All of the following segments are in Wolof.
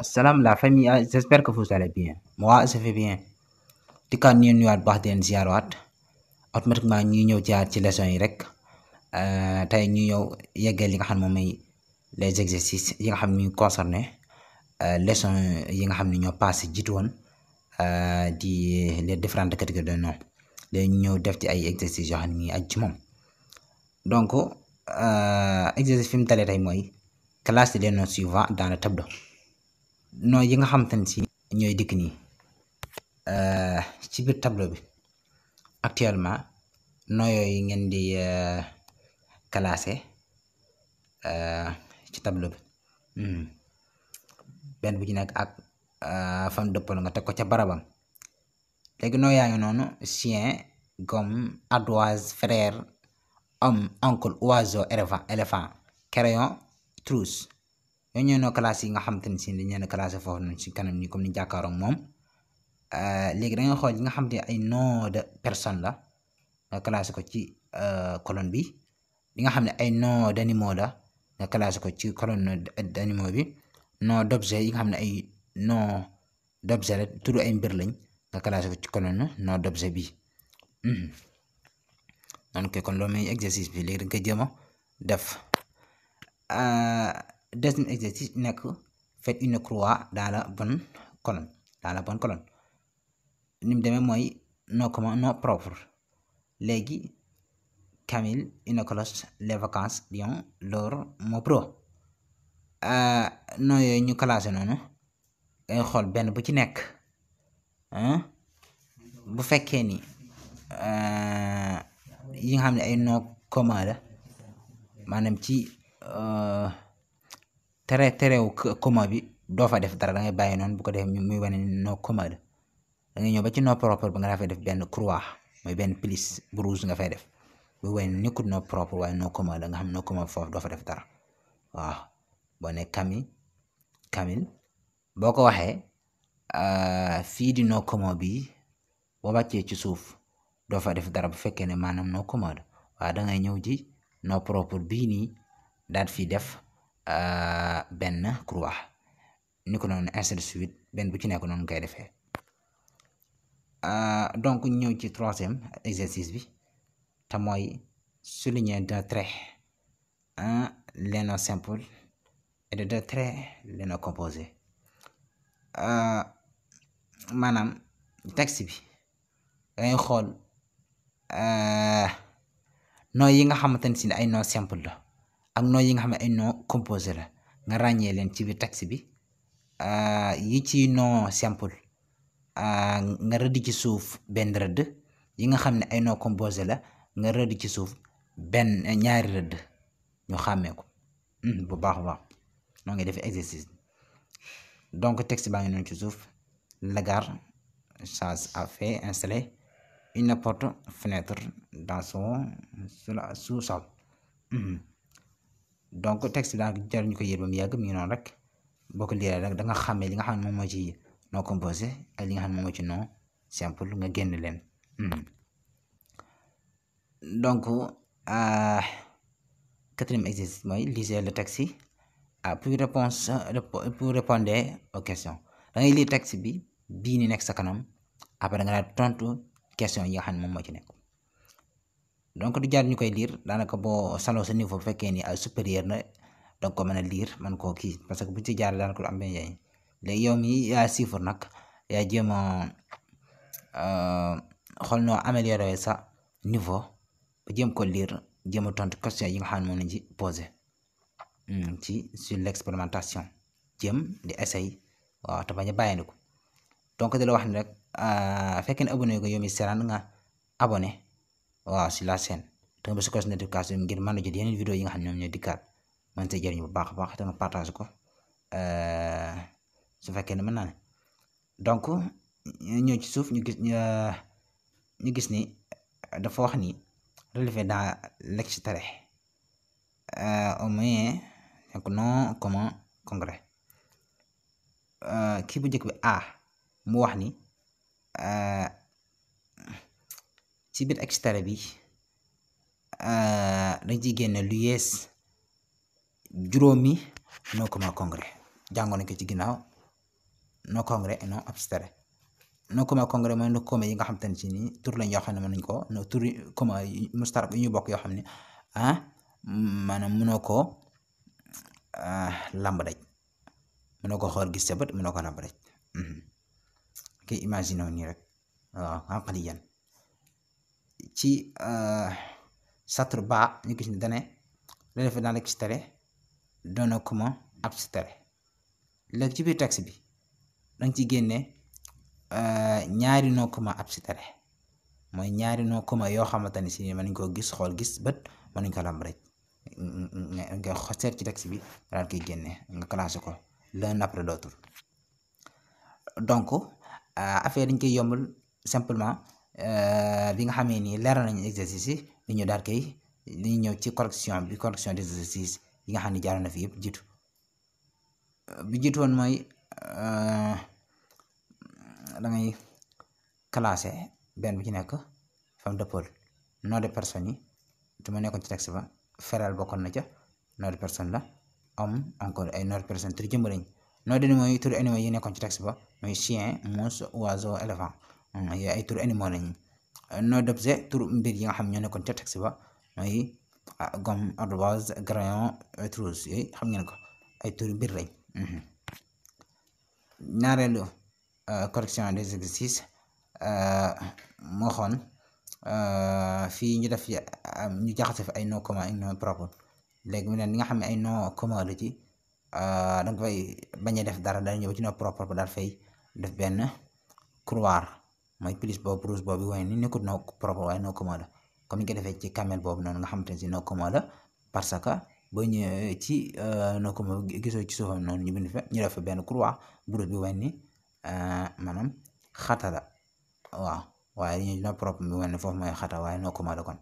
Salam la famille, j'espère que vous allez bien. Moi, je vais bien. di kat ñu nuyuwaat baax di leen ziarwaat automatiquement ñuy ñëw jaar ci leçon yi rek tey ñu ñëw yeggee li nga xam ne moom mooy les exercices yi nga xam ne ñu concerné leçon yi nga xam ne ñoo passé jiitu woon di les différentes catégories de noms léegi ñu ñëw def ci ay exercices yoo xam ne aj ci moom donc exercice fi mu dalee tey mooy classe les noms suivants dans le tableau noms yi nga xam te ne si ñooy dikk nii ci biir tableau bi actuellement noms yooyu ngeen di classé ci tableau bi benn bu ci nekk ak fam dëppal nga teg ko ca barabam léegi noms yaa ngi noonu chien, gomme, ardoise, frère, homme, oncle, oiseau, éléphant, crayon, trousse yooyu ñooy noo classe yi nga xam te ne si dañ leen a classé foofu noonu ci kanam ni comme ni jàkkaaroog moom léegi da nga xool yi nga xam te ay nom de personne la nga classé ko ci colonne bi li nga xam ne ay nom d'animaux la nga classé ko ci colonne d'animaux bi nom d'objet yi nga xam ne ay nom d'objet la tudd ay mbir lañ nga classé ko ci colonne nom d'objet bi noonu kon loolu mooy exercice bi léegi da nga koy jéem a def deuxième exercice nekk faites une croix dans la bonne colonne ni mu demee mooy nom commun nom propre léegi Camille, une cloche, les vacances, Lyon, l'or, mon pro nom yooyu ñu classé noonu ngay xool benn bu ci nekk bu fekkee ni yi nga xam ne ay nom commun la maanaam ci terewu commun bi doo fa def dara da ngay bàyyi noonu bu ko defee muy wane ni nom commun la da ngay ñëw ba ci nom propre ba nga dafay def benn croix mooy benn plus bu rouge nga fay def bu wane ni nekkul nom propre waaye nom commun la nga xam nom commun foofu doo fa def dara waaw boo ne Camille boo ko waxee fii di nom commun bi boo wàccee ci suuf doo fa def dara bu fekkee ne maanaam nom commun la waaye da ngay ñëw ji nom propre bii nii daal fii def benn croix ni ko noonu ainsi de suite benn bu ci nekk noonu ngay defee donc ñëw ci troisième exercice bi te mooy souligner d'un trait les noms simples et de deux traits les noms composés maanaam texte bi dangay xool noms yi nga xamante ne si ay noms simple la ak noms yi nga xam ne ay noms composé la nga ràññee leen ci biir texte bi yi ci noms simple nga rëdd ci suuf benn rëdd yi nga xam ne ay noms composé la nga rëdd ci suuf benn ñaari rëdd ñu xàmmee ko bu baax a baax noo ngi defee exercice donc texte baa ngi noonu ci suuf la gare Charles a fait installer une porte fenêtre dans son sous-sol donc texte bi daal jar ñu ko yër ba mu yàgg mi ngi noonu rek boo ko liiree rek da nga xàmmee li nga xam ne moom moo ci nom composé ak li nga xam ne moom moo ci nom simple nga génn leen donc quatrième exercice mooy lisez le texte pour répondre aux questions da ngay lire texte bi bii ni nekk sa kanam après da nga daal tontu question yi nga xam ne moom moo ci nekk donc du jaar ñu koy lire daanaka boo saloo sa niveau bu fekkee ni ay supérieur na donc ko mën a lire man koo kii parce que bu ci jaar daanaka lu am benn njëriñ léegi yow mi yaa siifur nag yaa jéem a xool noo améliorer sa niveau ba jéem ko lire jéem a tontu question yi nga xam ne moom lañ ci posé ci sur l'expérimentation jéem di essayer waaw te bañ a bàyyi ko donc di la wax ni rek fekkee ne abonné ko yow mi seeraan nga abonné waaw si la chaîne te nga bës cloche notification ngir mën a jot yeneen vidéo yi nga xam ne ñoom ñoo dikkaat mën see jëriñu bu baax a baax te nga partage ko su fekkee ne mën naa ne donc ñëw ci suuf ñu gis ni dafa wax ni relever dans l'extrait au moins donc nom commun congrès kii bu njëkk bi A mu wax ni ci biir extrait bi dañ ciy génne lu yees juróomi nom commun congrès jàngoon nañ ko ci ginnaaw no congrès et non abstrait. no commun congrès mooy no commun yi nga xam te ne si nii tur lañ yoo xam ne mën nañ ko no tur commun mustarak yu ñu bokk yoo xam ne maanaam mënoo koo lamb daj, mënoo ko xool gis sa bët, mënoo ko lamb daj. kay imagine nii rek waaw aqliyan ci satr ba ñu gis ni dane le fait dans l'extrait d'un no commun abstrait. léegi ci biir texte bi danga ci génne ñaari no commun abstrait, mooy ñaari no commun yoo xamante ne si mën nañ koo gis xool gis bët, mën nañ ko lamb rek nga seet ci texte bi daal koy génne nga classé ko l'un après l'autre. donc affaire dañ koy yombal simplement bi nga xamee ni leeral nañu exercice yi ñu daal koy li ñëw ci correction des exercices yi nga xam ne jaaroon na fi yëpp jiitu. bi jiitu woon mooy da ngay classé benn bu ci nekk femme de Paul, nom de personne yi te ma nekkoon ci texte ba feral bokkoon na ca nom de personne la, homme encore ay nom de personne tur jëmb lañ. nom d'animaux yi tur animaux yi nekkoon ci texte ba mooy chien, mouche, oiseau, éléphant, yooyu ay tur animaux lañ. nom d'objet tur mbir yi nga xam ñoo nekkoon ci texte ba mooy gomme, ardoise, crayon, trousse, yooyu xam ngeen ko ay tur mbir lañ. ñaareelu correction des exercices moo xoon fii ñu def ñu jaxase fi ay nom commun ak nom propre. léegi mu ne li nga xam ne ay nom commun la ci da nga fay bañ a def dara daal ñëw ci nom propre ba daal fay def benn couloir mooy plus boobu rouge boobu waaye ni nekkul nom propre waaye nom commun la, comme ni nga defee ci camel boobu noonu nga xamante ne si nom commun la parce que boo ñëwee ci nom commun gisoo ci suufam noonu ñu bind fa ñu def fa benn croix bu rouge bi waaye ni maanaam xata la waaw, waaye ñu nom propre bi waaye ni foofu mooy xata waaye nom commun la. kon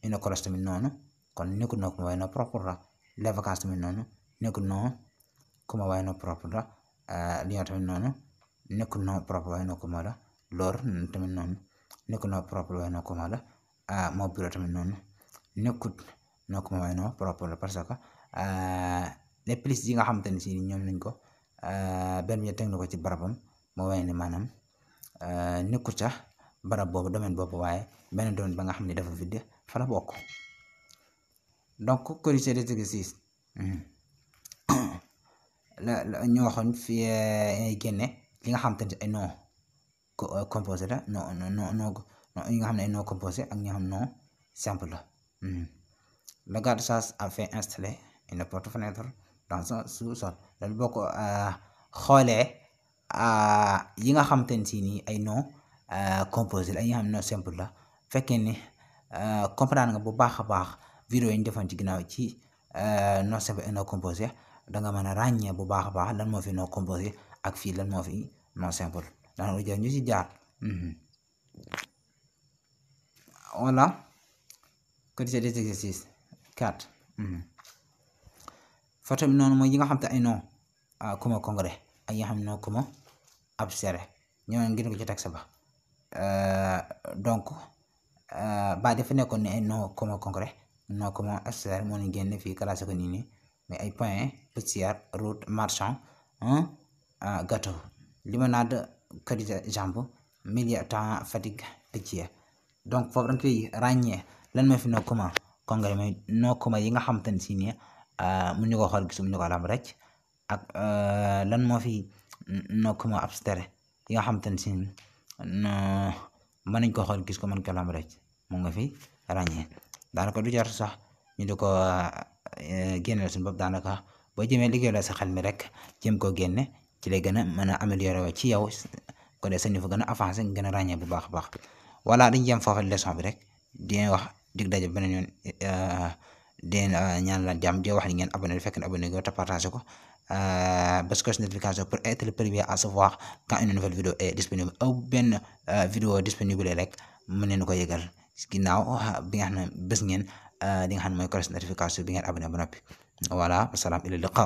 une cloche tamit noonu kon nekkul nom commun waaye nom propre la. les vacances tamit noonu nekkul nom commun waaye nom propre la. lion tamit noonu nekkul nom propre waaye nom commun la. l'or tamit noonu nekkul nom propre waaye nom commun la. mon bureau tamit noonu nekkul nom commun waaye nom propre la parce que les plus yi nga xamante ne si ñoom nañ ko benn bi teg na ko ci barabam moo waaye ni maanaam nekkul ca barab boobu domaine boobu waaye benn domaine ba nga xam ne dafa vide fa la bokk. donc corriger des exercices la ñu waxoon fii ay génne li nga xamante ne ay nom composé la non yi nga xam ne ay nom composé ak ñi nga xam non simple la. le garde-chasse a fait installer une porte-fenêtre dans un sous-sol. loolu boo ko xoolee yi nga xamante ne si nii ay nom composé la yi nga xam ne non simple la fekkee ni comprendre nga bu baax a baax vidéo yi ñu defoon ci ginnaaw ci non simple et non composé da nga mën a ràññee bu baax a baax lan moo fi non composé ak fii lan moo fi non simple dana lu jar ñu ci jaar. voilà corriger des exercices 4. photo bi noonu mooy yi nga xam te ay non commun congrès ak yi nga xam ne non commun abstrait ñoo ngir ko ci texte ba. donc ba dafa nekkoon ne ay non commun congrès non commun abstrait moo ñu génne fii classé ko nii nii mais ay point, poussière, route, marchand, gâteau, limonade, qualité jambes, milieu temps, fatigue, pitié. donc foofu da nga koy ràññee lan mooy fi non commun congrès mooy non commun yi nga xamante ne si nii mun ñu ko xool gis mu ñu ko lamb rek ak lan moo fi non commun abstrait yi nga xamante ne si mën nañ ko xool gis ko mën ko lamb rek moom nga fi ràññee. daanaka du jar sax ñu di ko génneel suñu bopp, daanaka boo jëmee liggéey la sa xel mi rek jëm koo génne ci lay gën a mën a améliorer wa ci yow ko dee sa niveau gën a avancé nga gën a ràññee bu baax a baax. voilà dañu jëm foofu leçon bi rek di wax dig daje beneen yoon di ñaan la jàmm di wax ni ngeen abonné fekk na abonné go te partagé ko bës ko notification pour être le premier à savoir quand une nouvelle vidéo est disponible aw benn vidéo disponible rek mën nañu ko yëgal ginnaaw bi nga xam ne bés ngeen li nga xam ne mooy cloche notification bi ngeen abonné ba noppi. voilà wasalaam ila liqa.